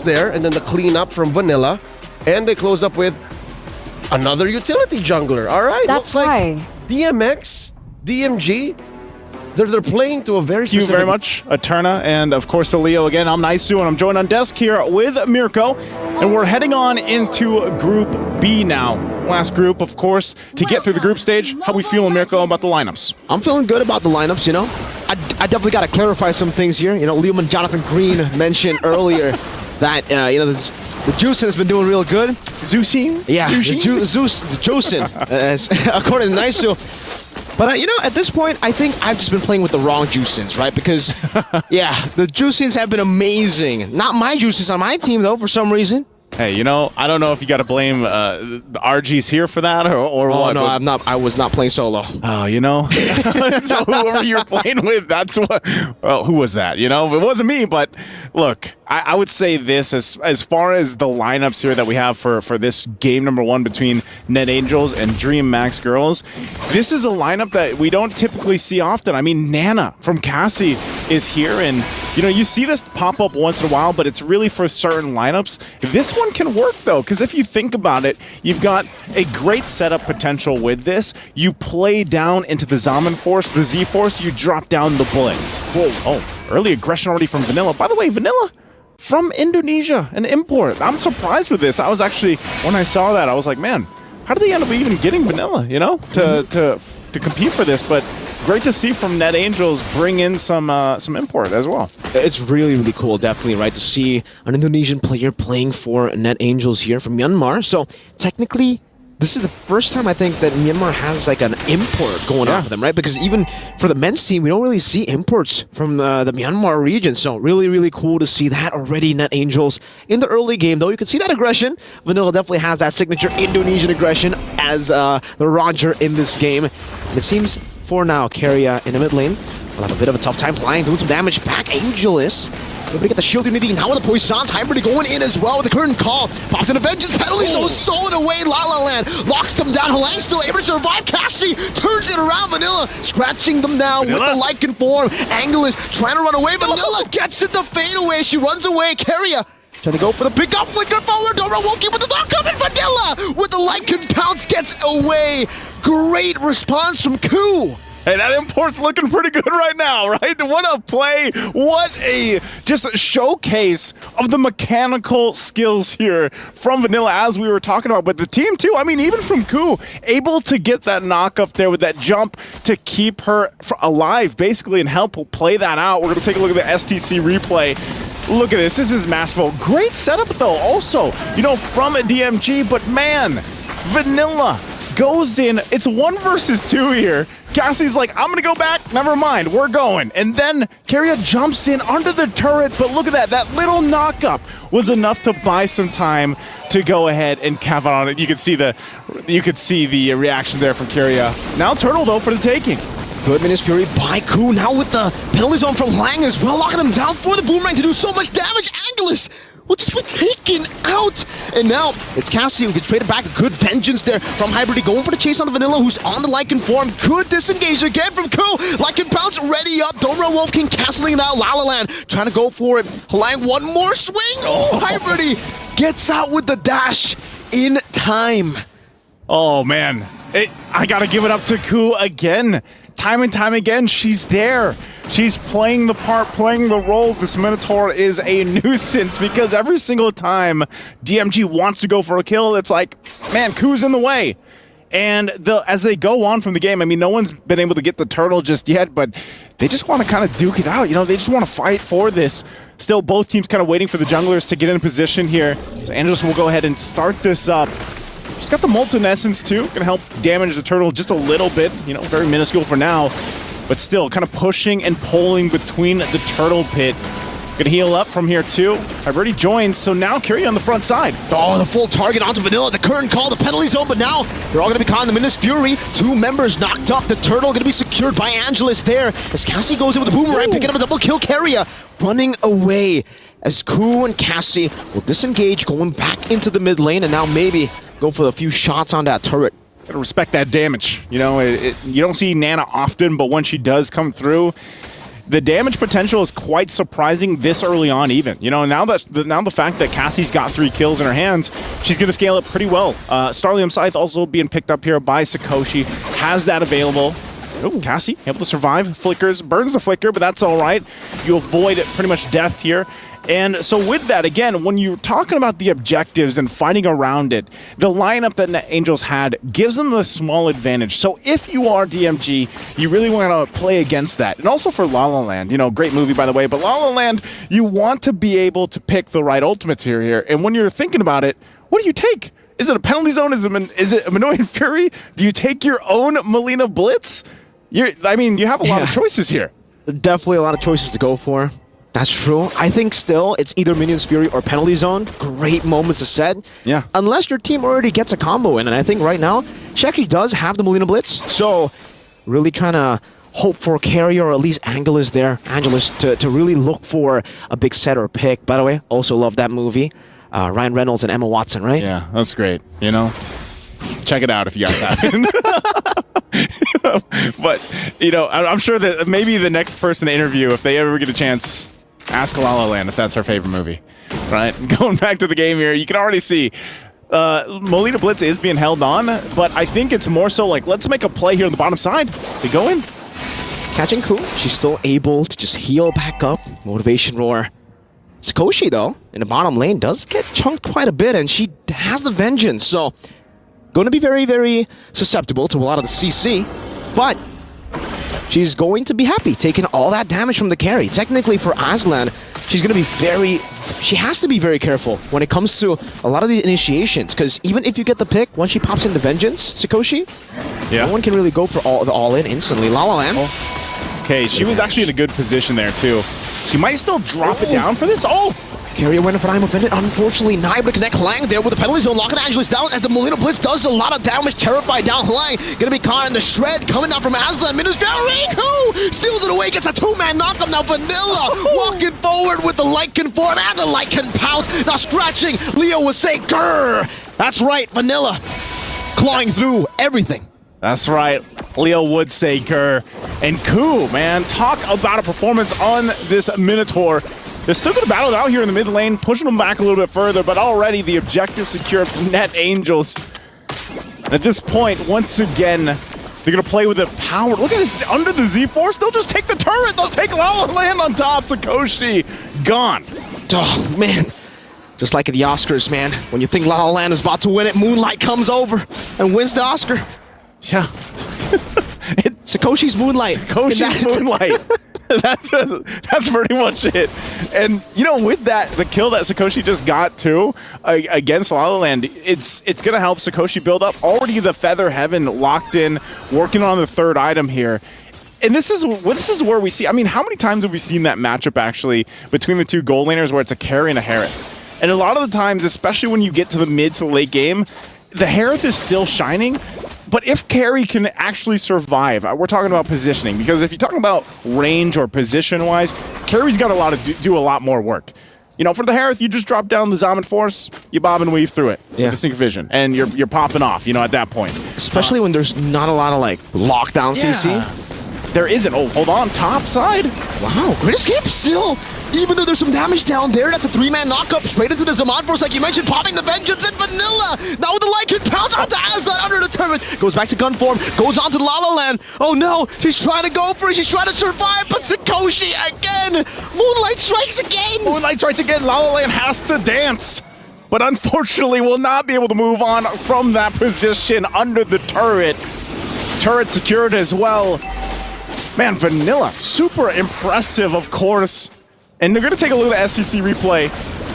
there, and then the cleanup from Vanilla, and they close up with another utility jungler. All right, That's looks why. like DMX, DMG, they're playing to a very Thank you specific... very much, Eterna, and of course the Leo again. I'm Naisu, and I'm joined on desk here with Mirko, and we're heading on into Group B now. Last group, of course, to get through the group stage. How we feeling, Mirko, about the lineups? I'm feeling good about the lineups, you know. I definitely got to clarify some things here. You know, Liam and Jonathan Green mentioned earlier that, you know, the Juicin has been doing real good. Zusin? Yeah, the Juicin, according to Naisu. But, you know, at this point, I think I've just been playing with the wrong Juicins, right? Because, yeah, the Juicins have been amazing. Not my Juicins on my team, though, for some reason. Hey, you know, I don't know if you got to blame the RGs here for that or Oh, what. no, I'm not. I was not playing solo. Oh, you know, so whoever you're playing with, that's what. Well, who was that? You know, it wasn't me. But look, I would say this as far as the lineups here that we have for this game number 1 between Net Angels and Dreammax Girls. This is a lineup that we don't typically see often. I mean, Nana from Cassie is here, and you know, you see this pop up once in a while, but it's really for certain lineups. This one can work though, because if you think about it, you've got a great setup potential with this. You play down into the Zaman Force, the Z Force, you drop down the Blitz. Whoa, oh, early aggression already from Vanilla. By the way, Vanilla from Indonesia, an import. I'm surprised with this. I was actually, when I saw that, I was like, man, how did they end up even getting Vanilla, you know, to compete for this? But great to see from Net Angels bring in some import as well. It's really, really cool, definitely, right, to see an Indonesian player playing for Net Angels here from Myanmar. So, technically, this is the first time I think that Myanmar has like an import going on for them, right? Because even for the men's team, we don't really see imports from the Myanmar region. So, really, really cool to see that already. Net Angels in the early game, though. You can see that aggression. Vanilla definitely has that signature Indonesian aggression as the Roger in this game. And it seems for now, Keria in the mid lane will have a bit of a tough time flying, doing some damage. Back Angelus. Able to get the shield unity. Now with the Poisons, Hybrid going in as well with the current call. Pops in a vengeance penalty zone, stolen away. La La Land locks them down. Halang still able to survive. Cassie turns it around. Vanilla scratching them down with the Lycan form. Angelus trying to run away. Vanilla gets it the fade away. She runs away. Keria trying to go for the pickup, flicker forward, Dora Woki with the knock coming, Vanilla with the Lycan pounce gets away. Great response from Koo. Hey, that import's looking pretty good right now, right? What a play. What a just a showcase of the mechanical skills here from Vanilla, as we were talking about. But the team, too, I mean, even from Koo, able to get that knock up there with that jump to keep her alive, basically, and help play that out. We're going to take a look at the STC replay. Look at this. This is masterful. Great setup, though, also, you know, from a DMG. But, man, Vanilla goes in. It's 1 versus 2 here. Cassie's like, I'm going to go back. Never mind. We're going. And then Keria jumps in under the turret. But look at that. That little knock-up was enough to buy some time to go ahead and cap on it. You could see the reaction there from Keria. Now Turtle, though, for the taking. Good Menace Fury by Koo, now with the penalty zone from Lang as well, locking him down for the boomerang to do so much damage. Angelus will just be taken out. And now it's Cassie who gets traded back. Good vengeance there from Hybrid, going for the chase on the Vanilla, who's on the Lycan form. Good disengage again from Koo. Lycan pounce ready up. Dora Wolfkin canceling it out. La La Land trying to go for it. Halang, one more swing. Oh, Hybrid gets out with the dash in time. Oh, man. I got to give it up to Koo again. Time and time again, she's there. She's playing the part, playing the role. This Minotaur is a nuisance because every single time DMG wants to go for a kill, it's like, man, Koo's in the way. And as they go on from the game, I mean, no one's been able to get the turtle just yet, but they just want to kind of duke it out. You know, they just want to fight for this. Still, both teams kind of waiting for the junglers to get in position here. So Angelus will go ahead and start this up. She's got the Molten Essence too, gonna help damage the turtle just a little bit, you know, very minuscule for now, but still kind of pushing and pulling between the turtle pit. Gonna heal up from here too. I've already joined, so now Keria on the front side. Oh, the full target onto Vanilla, the current call, the penalty zone, but now they're all gonna be caught in the Menace Fury. 2 members knocked up, the turtle gonna be secured by Angelus there, as Cassie goes in with the boomerang, picking up a double kill. Keria running away, as Koo and Cassie will disengage, going back into the mid lane, and now maybe go for a few shots on that turret. Gotta respect that damage. You know, you don't see Nana often, but when she does come through, the damage potential is quite surprising this early on even. You know, now the fact that Cassie's got 3 kills in her hands, she's going to scale it pretty well. Starlium Scythe also being picked up here by Sakoshi, has that available. Oh, Cassie able to survive. Flickers, burns the flicker, but that's all right. You avoid pretty much death here. And so with that, again, when you're talking about the objectives and fighting around it, the lineup that Net Angels had gives them the small advantage. So if you are DMG, you really want to play against that. And also for La La Land, you know, great movie, by the way, but La La Land, you want to be able to pick the right ultimates here. And when you're thinking about it, what do you take? Is it a penalty zone? Is it a Minoan Fury? Do you take your own Melina Blitz? I mean, you have a lot of choices here. Definitely a lot of choices to go for. That's true. I think still it's either Minions Fury or Penalty Zone. Great moments to set. Yeah. Unless your team already gets a combo in. And I think right now, she actually does have the Melina Blitz. So really trying to hope for carry or at least Angelus to really look for a big set or pick. By the way, also love that movie. Ryan Reynolds and Emma Watson, right? Yeah, that's great. You know? Check it out if you guys haven't. But, you know, I'm sure that maybe the next person to interview, if they ever get a chance, ask La La Land if that's her favorite movie. Right? Going back to the game here, you can already see Melina Blitz is being held on, but I think it's more so like, let's make a play here on the bottom side. They go in. Catching Ku, she's still able to just heal back up. Motivation Roar. Sakoshi, though, in the bottom lane, does get chunked quite a bit, and she has the Vengeance, so going to be very, very susceptible to a lot of the CC, but she's going to be happy taking all that damage from the carry. Technically, for Aslan, she's going to be she has to be very careful when it comes to a lot of the initiations, because even if you get the pick, once she pops into Vengeance, Sakoshi, no one can really go for the all-in instantly. La La Land. Okay, she was actually in a good position there, too. She might still drop it down for this. Oh! Carrier went for I'm offended. Unfortunately, not able to connect Lang there with the penalty zone. Locking Angelus down as the Melina Blitz does a lot of damage. Terrified down Lang. Gonna be caught in the shred. Coming down from Aslan. Minus Riku steals it away. Gets a 2-man knockup. Now Vanilla walking forward with the Lycan forward and the Lycan pounce. Now scratching. Leo would say, grrr. That's right, Vanilla. Clawing through everything. That's right. Leo would say grr. And Ku, man, talk about a performance on this Minotaur. They're still going to battle it out here in the mid lane, pushing them back a little bit further, but already the objective secured from Net Angels. And at this point, once again, they're going to play with the power. Look at this, under the Z-Force, they'll just take the turret. They'll take La La Land on top. Sakoshi, gone. Oh, man. Just like at the Oscars, man. When you think La La Land is about to win it, Moonlight comes over and wins the Oscar. Yeah. Sakoshi's Moonlight. Sakoshi's Moonlight. That's pretty much it. And, you know, with that, the kill that Sakoshi just got, too, against La La Land, it's going to help Sakoshi build up. Already the Feather Heaven locked in, working on the third item here. And this is where we see, I mean, how many times have we seen that matchup, actually, between the two gold laners where it's a carry and a Harith? And a lot of the times, especially when you get to the mid to late game, the Harith is still shining. But if carry can actually survive, we're talking about positioning, because if you're talking about range or position-wise, carry's got to do a lot more work. You know, for the Harith, you just drop down the Zaman Force, you bob and weave through it with the Synchrovision, and you're popping off, you know, at that point. Especially when there's not a lot of, like, lockdown CC. There isn't. Oh, hold on, top side. Wow, great escape still. Even though there's some damage down there, that's a 3-man knockup straight into the Zaman Force, like you mentioned, popping the Vengeance and Vanilla. Now with the Lycan pounds onto Aslan under the turret. Goes back to gun form, goes on to La La Land. Oh no, she's trying to go for it, she's trying to survive, but Sakoshi again. Moonlight strikes again. Moonlight strikes again. La La Land has to dance, but unfortunately will not be able to move on from that position under the turret. Turret secured as well. Man, Vanilla, super impressive, of course. And they're going to take a look at the STC replay.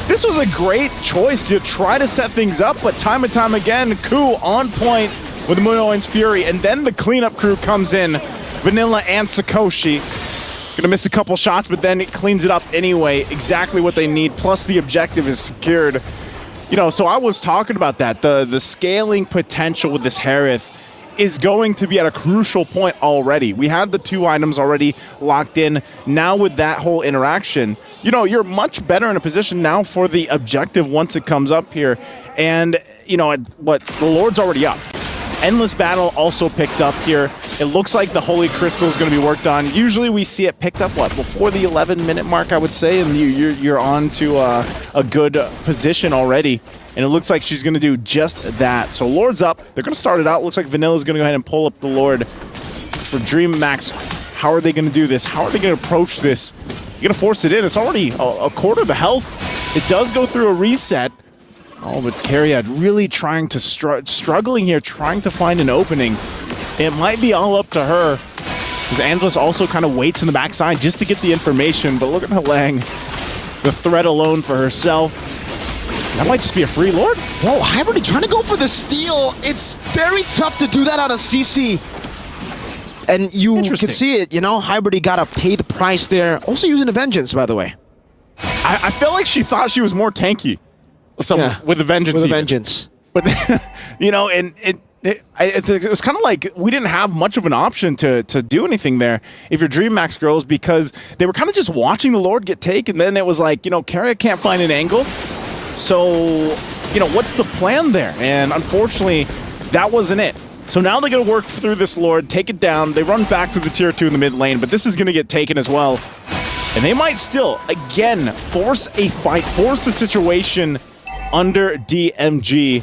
This was a great choice to try to set things up, but time and time again, Ku on point with the Minoan's Fury, and then the cleanup crew comes in, Vanilla and Sakoshi. Gonna miss a couple shots, but then it cleans it up anyway. Exactly what they need, plus the objective is secured. You know, so I was talking about that. The scaling potential with this Harith is going to be at a crucial point already. We had the 2 items already locked in. Now with that whole interaction, you know, you're much better in a position now for the objective once it comes up here. And, you know, the Lord's already up. Endless Battle also picked up here. It looks like the Holy Crystal is going to be worked on. Usually we see it picked up, what, before the 11-minute mark, I would say, and you're on to a good position already. And it looks like she's going to do just that. So Lord's up. They're going to start it out. Looks like Vanilla's going to go ahead and pull up the Lord for Dreammax. How are they going to do this? How are they going to approach this? You're going to force it in. It's already a quarter of the health. It does go through a reset. Oh, but Carriad really trying to struggling here, trying to find an opening. It might be all up to her, because Angelus also kind of waits in the backside just to get the information. But look at Halang, the threat alone for herself. That might just be a free Lord. Whoa, Hybrid trying to go for the steal. It's very tough to do that on a CC. And you can see it, you know, Hybrid got to pay the price there. Also using a Vengeance, by the way. I felt like she thought she was more tanky. With a Vengeance. With a Vengeance. But, you know, and it was kind of like we didn't have much of an option to do anything there if you're Dreammax girls, because they were kind of just watching the Lord get taken. Then it was like, you know, Carrier can't find an angle. So, you know, what's the plan there? And unfortunately, that wasn't it. So now they're going to work through this Lord, take it down. They run back to the tier 2 in the mid lane, but this is going to get taken as well. And they might still, again, force a fight, force a situation under DMG.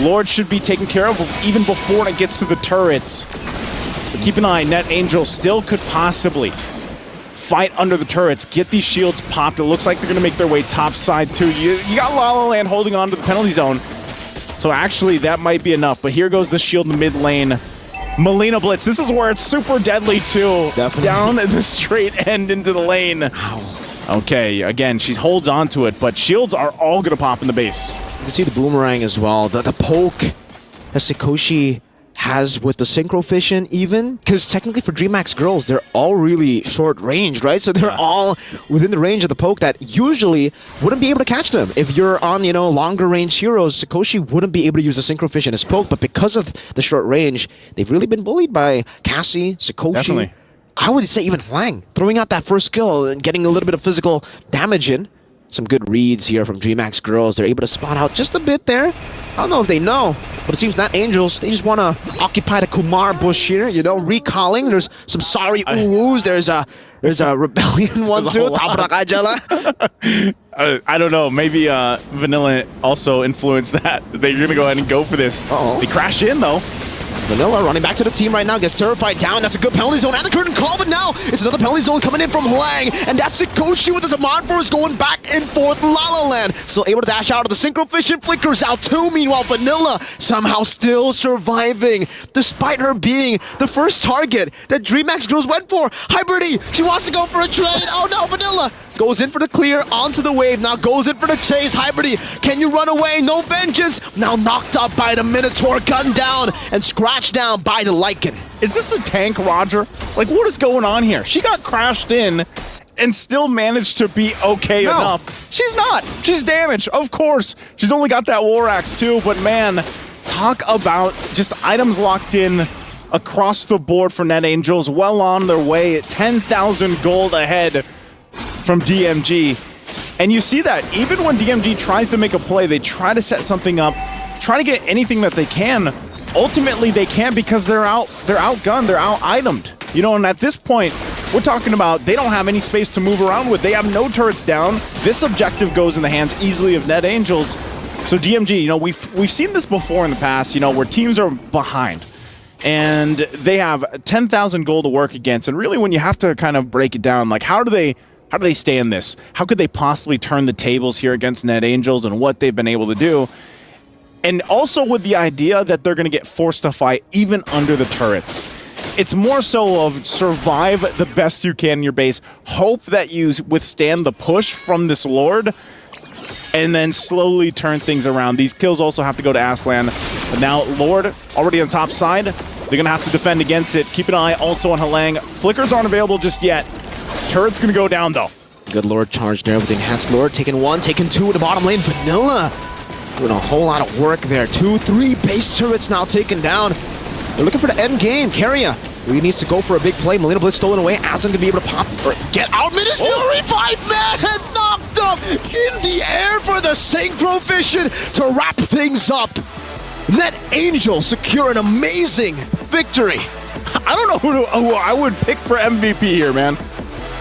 Lord should be taken care of even before it gets to the turrets. But keep an eye, Net Angel still could possibly fight under the turrets, get these shields popped. It looks like they're going to make their way top side too. You got La La Land holding on to the penalty zone. So actually, that might be enough. But here goes the shield in the mid lane. Melina Blitz. This is where it's super deadly too. Definitely. Down at the straight end into the lane. Ow. Okay, again, she holds on to it, but shields are all going to pop in the base. You can see the boomerang as well. The poke that Sikoshi has with the synchro fission even, because technically for Dreammax girls, they're all really short range, right? So they're all within the range of the poke that usually wouldn't be able to catch them. If you're on, you know, longer range heroes, Sikoshi wouldn't be able to use the synchro fission as poke, but because of the short range, they've really been bullied by Cassie, Sikoshi. Definitely. I would say even Huang, throwing out that first skill and getting a little bit of physical damage in. Some good reads here from Dreammax girls. They're able to spot out just a bit there. I don't know if they know, but it seems that Angels, they just want to occupy the Kumar bush here, you know, recalling. There's some sorry oohs. There's a rebellion one too. I don't know. Maybe Vanilla also influenced that. They're going to go ahead and go for this. They crashed in though. Vanilla running back to the team right now, gets certified down. That's a good penalty zone and the curtain call, but now it's another penalty zone coming in from Huang, and that's Sikoshi with the Zaman Force going back and forth. La La Land still able to dash out of the synchro fission, flickers out too. Meanwhile, Vanilla somehow still surviving, despite her being the first target that Dreammax girls went for. Hybridy, she wants to go for a trade. Oh no, Vanilla goes in for the clear, onto the wave, now goes in for the chase. Hybridy, can you run away? No Vengeance. Now knocked up by the Minotaur, gunned down and scratched down by the Lycan. Is this a tank, Roger? Like, what is going on here? She got crashed in and still managed to be okay enough. She's not. She's damaged, of course. She's only got that War Axe too, but man, talk about just items locked in across the board for Net Angels. Well on their way at 10,000 gold ahead from DMG. And you see that even when DMG tries to make a play, they try to set something up, try to get anything that they can. Ultimately, they can't because they're outgunned, they're out-itemed. You know, and at this point, we're talking about they don't have any space to move around with. They have no turrets down. This objective goes in the hands easily of Net Angels. So DMG, you know, we've seen this before in the past, you know, where teams are behind and they have 10,000 gold to work against. And really, when you have to kind of break it down, like how do they stay in this? How could they possibly turn the tables here against Net Angels and what they've been able to do? And also with the idea that they're going to get forced to fight even under the turrets. It's more so of survive the best you can in your base, hope that you withstand the push from this Lord, and then slowly turn things around. These kills also have to go to Aslan. But now Lord already on top side. They're going to have to defend against it. Keep an eye also on Halang. Flickers aren't available just yet. Turret's going to go down though. Good Lord charge there with the enhanced Lord. Taking one, taking two in the bottom lane. Vanilla doing a whole lot of work there. 2, 3 base turrets now taken down. They're looking for the end game. Carrier really needs to go for a big play. Melina Blitz stolen away. Aslan to be able to pop or get out. Midas Fury 5-man knocked up in the air for the synchro fission to wrap things up. Net Angels secure an amazing victory. I don't know who I would pick for MVP here, man.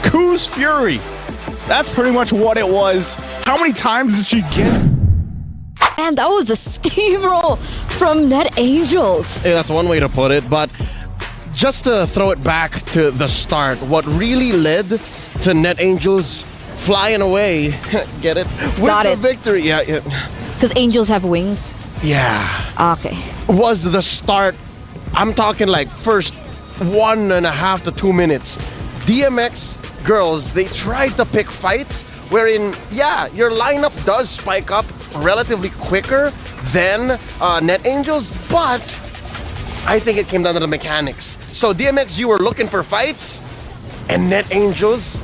Kuz Fury. That's pretty much what it was. How many times did she get? And that was a steamroll from Net Angels. Hey, that's one way to put it, but just to throw it back to the start, what really led to Net Angels flying away, get it? With Got the it. victory, yeah, Because angels have wings. Okay. was the start. I'm talking like first 1.5 to 2 minutes. DMX girls, they tried to pick fights wherein, yeah, your lineup does spike up relatively quicker than Net Angels, but I think it came down to the mechanics. So DMX, you were looking for fights, and Net Angels,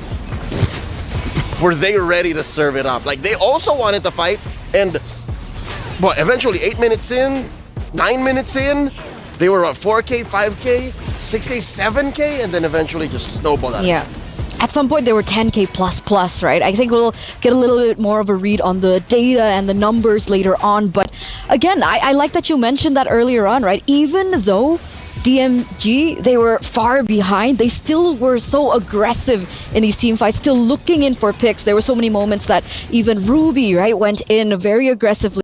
were they ready to serve it up? Like, they also wanted to fight, and well, eventually 8 minutes in, 9 minutes in, they were at 4K, 5K, 6K, 7K, and then eventually just snowballed out. Yeah. At some point, they were 10K plus, right? I think we'll get a little bit more of a read on the data and the numbers later on. But again, I like that you mentioned that earlier on, right? Even though DMG, they were far behind, they still were so aggressive in these team fights, still looking in for picks. There were so many moments that even Ruby, right, went in very aggressively.